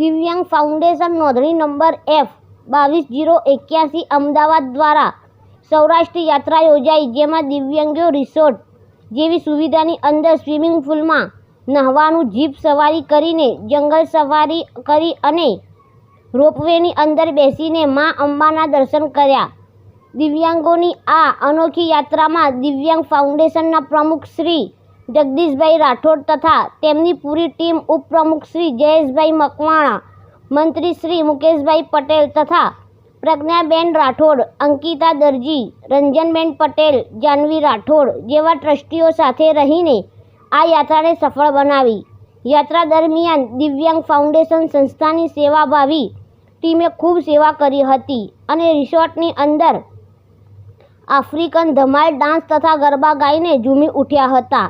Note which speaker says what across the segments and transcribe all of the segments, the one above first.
Speaker 1: દિવ્યાંગ ફાઉન્ડેશન નોંધણી number F22-081 Ahmedabad દ્વારા સૌરાષ્ટ્ર યાત્રા યોજાઈ, જેમાં દિવ્યાંગો રિસોર્ટ જેવી સુવિધાની અંદર સ્વિમિંગ પુલમાં નહાવાનું, જીપ સવારી કરીને જંગલ સફારી કરી અને રોપવેની અંદર બેસીને મા અંબાના દર્શન કર્યા. દિવ્યાંગોની આ અનોખી યાત્રામાં દિવ્યાંગ ફાઉન્ડેશનના પ્રમુખ શ્રી જગદીશભાઈ રાઠોડ તથા તેમની પૂરી ટીમ, ઉપપ્રમુખ શ્રી જયેશભાઈ મકવાણા, મંત્રી શ્રી મુકેશભાઈ પટેલ તથા પ્રજ્ઞાબેન રાઠોડ, અંકિતા દરજી, રંજનબેન પટેલ, જાનવી રાઠોડ જેવા ટ્રસ્ટીઓ સાથે રહીને આ યાત્રાને સફળ બનાવી. યાત્રા દરમિયાન દિવ્યાંગ ફાઉન્ડેશન સંસ્થાની સેવાભાવી ટીમે ખૂબ સેવા કરી હતી અને રિસોર્ટની અંદર આફ્રિકન ધમાલ ડાન્સ તથા ગરબા ગાઈને ઝૂમી ઉઠ્યા હતા.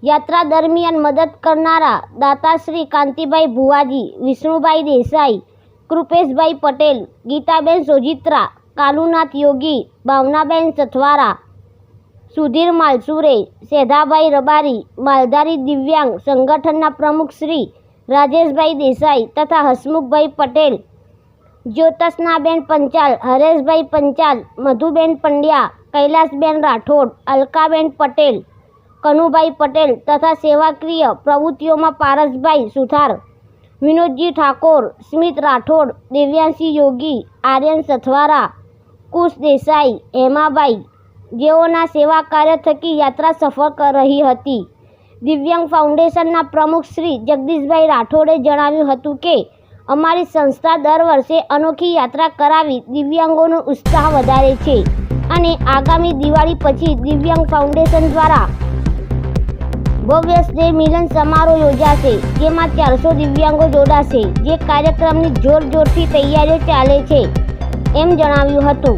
Speaker 1: યાત્રા દરમિયાન મદદ કરનારા દાતાશ્રી કાંતિભાઈ ભુવાજી, વિષ્ણુભાઈ દેસાઈ, કૃપેશભાઈ પટેલ, ગીતાબેન સોજિત્રા, કાલુનાથ યોગી, ભાવનાબેન સથવારા, સુધીર માલસુરે, સેધાભાઈ રબારી, માલધારી દિવ્યાંગ સંગઠનના પ્રમુખ શ્રી રાજેશભાઈ દેસાઈ તથા હસમુખભાઈ પટેલ, જ્યોત્સનાબેન પંચાલ, હરેશભાઈ પંચાલ, મધુબેન પંડ્યા, કૈલાસબેન રાઠોડ, અલકાબેન પટેલ, કનુભાઈ પટેલ તથા સેવાકીય પ્રવૃત્તિઓમાં પારસભાઈ સુથાર, વિનોદજી ઠાકોર, સ્મિત રાઠોડ, દેવ્યાંશી યોગી, આર્યન સથવારા, કુશ દેસાઈ, હેમાભાઈ જેઓના સેવા કાર્ય થકી યાત્રા સફળ રહી હતી. દિવ્યાંગ ફાઉન્ડેશનના પ્રમુખ શ્રી જગદીશભાઈ રાઠોડે જણાવ્યું હતું કે અમારી સંસ્થા દર વર્ષે અનોખી યાત્રા કરાવી દિવ્યાંગોનો ઉત્સાહ વધારે છે અને આગામી દિવાળી પછી દિવ્યાંગ ફાઉન્ડેશન દ્વારા ભવ્ય સ્નેહ મિલન સમારોહ યોજાશે, જેમાં 400 દિવ્યાંગો જોડાશે, જે કાર્યક્રમની જોરશોરથી તૈયારીઓ ચાલે છે એમ જણાવ્યું હતું.